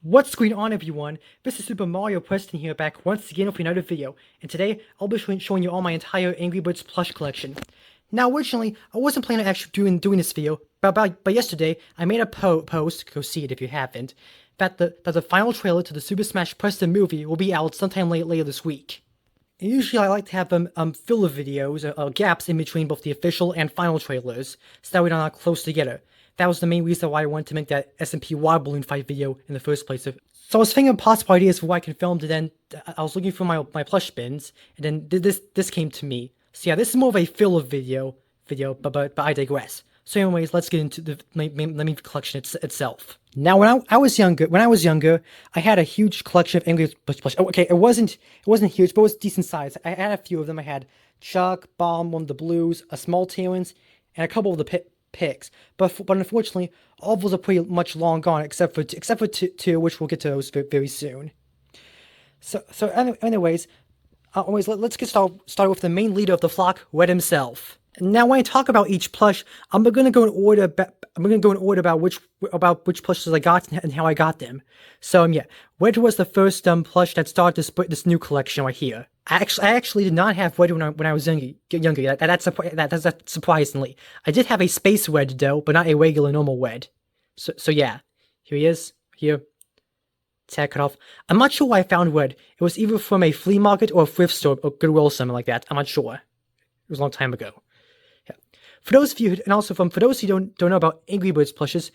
What's going on, everyone? This is Super Mario Preston here, back once again with another video, and today I'll be showing you all my entire Angry Birds plush collection. Now, originally, I wasn't planning on actually doing this video, but yesterday I made a post, go see it if you haven't, that the final trailer to the Super Smash Preston movie will be out sometime later this week. And usually I like to have filler videos, gaps in between both the official and final trailers, so that way they're not close together. That was the main reason why I wanted to make that SMP water balloon fight video in the first place. So I was thinking of possible ideas for what I can film, and then I was looking for my plush bins, and then this came to me. So yeah, this is more of a filler video, but I digress. So anyways, let's get into the main collection itself. Now, when I was younger, I had a huge collection of Angry Birds plush. Oh, okay, it wasn't huge, but it was decent size. I had a few of them. I had Chuck, Bomb, one of the Blues, a small Terrence, and a couple of the pigs. But unfortunately, all of those are pretty much long gone, except for two, which we'll get to those very soon. So anyways, let's get started with the main leader of the flock, Red himself. Now, when I talk about each plush, I'm gonna go in order. About which plushes I got and how I got them. So yeah, Red was the first plush that started this new collection right here. I actually did not have Red when I was younger. That's surprisingly. I did have a space Red though, but not a regular normal Red. So yeah, here he is. Here, tag cut off. I'm not sure why I found Red. It was either from a flea market or a thrift store or Goodwill or something like that. I'm not sure. It was a long time ago. For those of you, for those who don't know about Angry Birds plushes,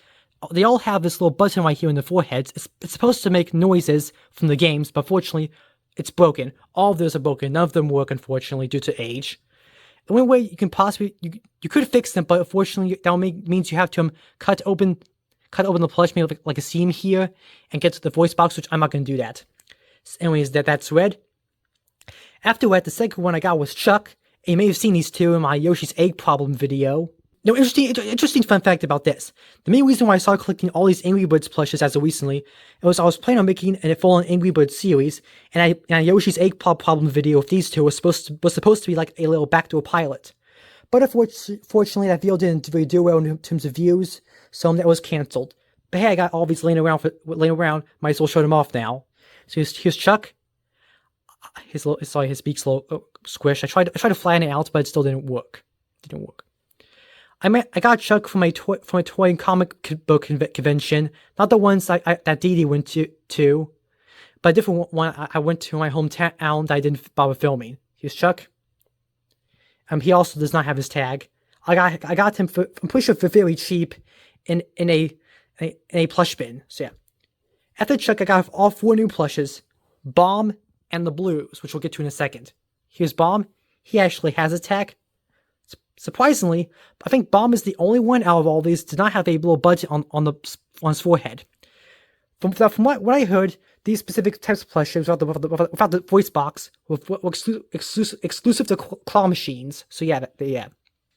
they all have this little button right here in the foreheads. It's supposed to make noises from the games, but fortunately, it's broken. All of those are broken. None of them work, unfortunately, due to age. The only way you can possibly you could fix them, but unfortunately, that means you have to cut open the plush, maybe like a seam here, and get to the voice box, which I'm not going to do that. So anyways, that's Red. After Red, the second one I got was Chuck. You may have seen these two in my Yoshi's Egg Problem video. Now, interesting fun fact about this. The main reason why I started collecting all these Angry Birds plushes as of recently was I was planning on making a full-on Angry Birds series, and a Yoshi's Egg Problem video with these two was supposed to be like a little backdoor pilot. But unfortunately, that video didn't really do well in terms of views, so that was cancelled. But hey, I got all these laying around. Might as well show them off now. So here's Chuck. His beak's a little squish. I tried to flatten it out, but it still didn't work. I got Chuck from a toy and comic book convention, not the ones that Dee Dee went to, but a different one I went to in my hometown that I didn't bother filming. Here's Chuck. He also does not have his tag. I got him I'm pretty sure for very cheap in a plush bin. So yeah. After Chuck, I got all 4 new plushes: Bomb and the Blues, which we'll get to in a second. Here's Bomb. He actually has a tag. Surprisingly, I think Bomb is the only one out of all these to not have a little budget on his forehead. From what I heard, these specific types of plushes without the voice box were exclusive to claw machines. So yeah.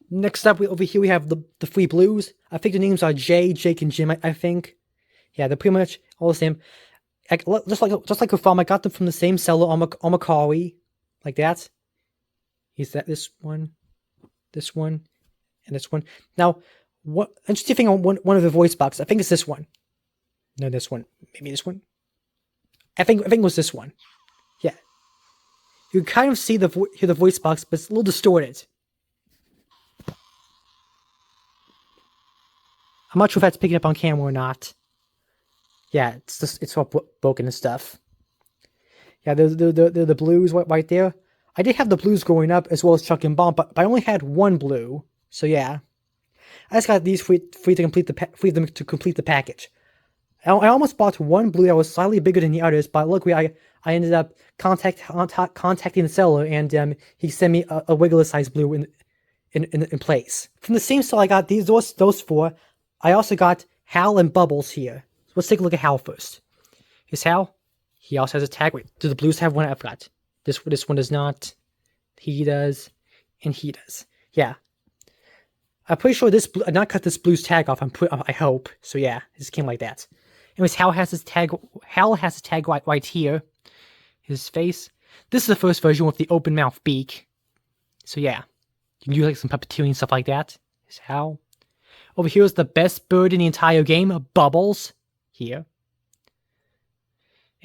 Next up, over here we have the 3 Blues. I think the names are Jay, Jake, and Jim. I think. Yeah, they're pretty much all the same. Just like with Bomb, I got them from the same seller on Macari, like that. Is that this one, and this one? Now, what interesting thing on one of the voice boxes? I think it's this one. No, this one. Maybe this one. I think it was this one. Yeah. You can kind of see hear the voice box, but it's a little distorted. I'm not sure if that's picking up on camera or not. Yeah, it's all broken and stuff. Yeah, the Blues right there. I did have the Blues growing up as well as Chuck and Bomb, but I only had 1 Blue. So yeah, I just got these free to complete the package. I almost bought 1 Blue that was slightly bigger than the others, but luckily I ended up contacting the seller, and he sent me a regular size Blue in place. From the same store I got those 4. I also got Hal and Bubbles here. Let's take a look at Hal first. Here's Hal. He also has a tag. Wait, do the Blues have one? I forgot. This one does not. He does, and he does. Yeah. I'm pretty sure I not cut this Blues tag off. I hope. So yeah, it just came like that. Anyways, Hal has his tag. Hal has his tag right here. His face. This is the first version with the open mouth beak. So yeah, you can do like some puppeteering and stuff like that. Here's Hal. Over here is the best bird in the entire game, Bubbles. Here.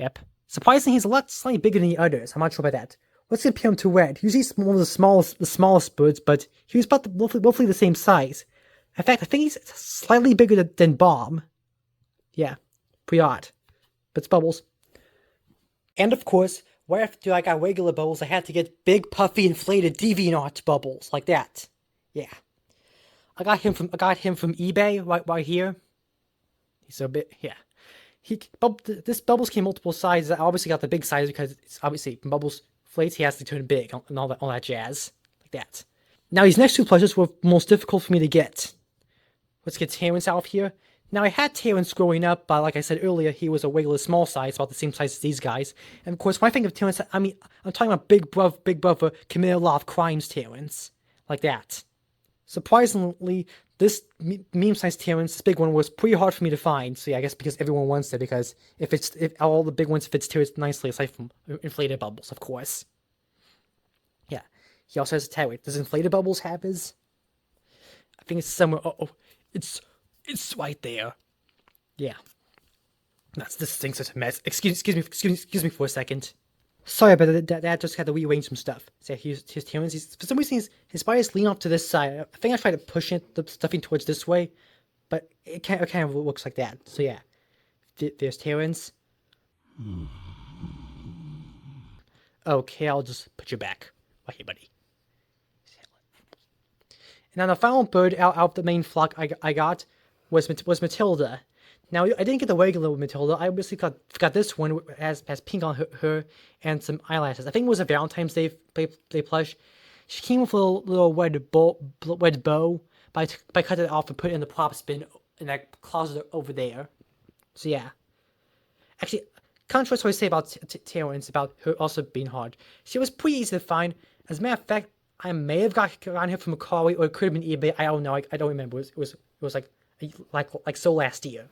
Yep. Surprisingly, he's a lot slightly bigger than the others. I'm not sure about that. Let's compare him to Red. Usually he's one of the smallest birds, but he was about roughly the same size. In fact, I think he's slightly bigger than Bob. Yeah, pretty odd. But it's Bubbles. And of course, right after I got regular Bubbles, I had to get big, puffy, inflated DeviantArt Bubbles like that. Yeah, I got him from eBay right here. He's a bit this Bubbles came multiple sizes. I obviously got the big size because it's obviously when Bubbles inflates, he has to turn big and all that jazz like that. Now these next two plushes were most difficult for me to get. Let's get Terrence out of here. Now I had Terrence growing up, but like I said earlier, he was a regular small size, about the same size as these guys. And of course, when I think of Terrence, I mean, I'm talking about big brother committed a lot of crimes Terrence, like that. Surprisingly, this meme-sized Terrence, this big one, was pretty hard for me to find. So yeah, I guess because everyone wants it, because if all the big ones fits Terrence nicely, aside from inflated Bubbles, of course. Yeah, he also has a tag. Wait, does inflated Bubbles have his? I think it's somewhere. Oh, it's right there. Yeah, this thing's such a mess. Excuse me for a second. Sorry about that. Dad just had to rearrange some stuff. So here's Terrence. For some reason, his body's leaning off to this side. I think I tried to push the stuffing towards this way, but it kind of looks like that. So yeah, there's Terrence. Okay, I'll just put you back. Okay, buddy. And then the final bird out of the main flock I got was Matilda. Now, I didn't get the regular Matilda. I obviously got this one. It has pink on her and some eyelashes. I think it was a Valentine's Day plush. She came with a little red bow, but I cut it off and put it in the props bin in that closet over there. So yeah. Actually, contrary to what I say about Terrence, about her also being hard, she was pretty easy to find. As a matter of fact, I may have gotten her from a car, or it could have been eBay. I don't know. I don't remember. It was like so last year.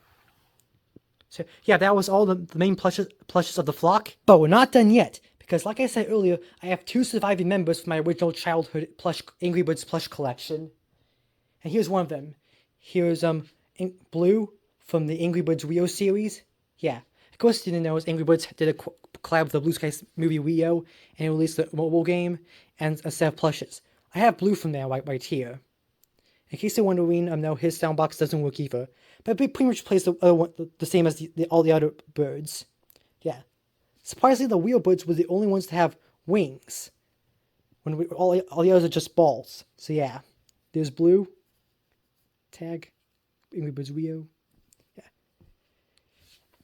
So yeah, that was all the main plushes of the flock. But we're not done yet, because like I said earlier, I have 2 surviving members from my original childhood Angry Birds plush collection. And here's one of them. Here's Blue from the Angry Birds Rio series. Yeah, of course you didn't know, Angry Birds did a collab with the Blue Skies movie Rio, and it released a mobile game and a set of plushes. I have Blue from there right here. In case you're wondering, no, his soundbox doesn't work either. But it pretty much plays the same as all the other birds. Yeah. Surprisingly, the real birds were the only ones to have wings. When all the others are just balls. So yeah. There's Blue. Tag. Angry Birds Rio. Yeah.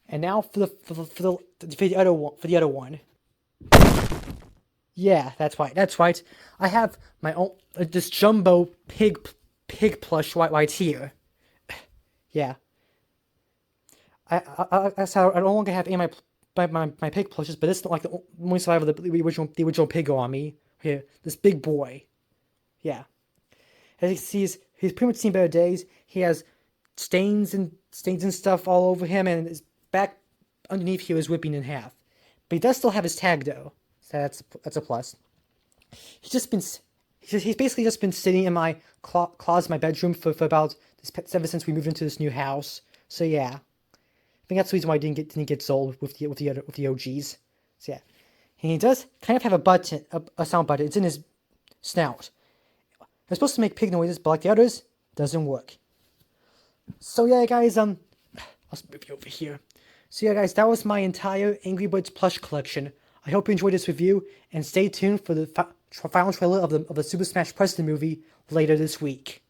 And now for the other one. Yeah, that's right. I have my own this jumbo pig plush right here. Yeah. I no longer have any of my pig plushes, but it's not like the only survivor of the original pig army. Here, this big boy. Yeah. As you can see, he's pretty much seen better days. He has stains and stuff all over him, and his back underneath here is ripping in half. But he does still have his tag though, so that's a plus. He's basically just been sitting in my closet, my bedroom for about ever since we moved into this new house. So yeah, I think that's the reason why I didn't get sold with the OGs. So yeah, and he does kind of have a sound button. It's in his snout. It's supposed to make pig noises, but like the others, doesn't work. So yeah, guys, I'll move you over here. So yeah, guys, that was my entire Angry Birds plush collection. I hope you enjoyed this review, and stay tuned for the final trailer of the Super Smash Bros. Movie later this week.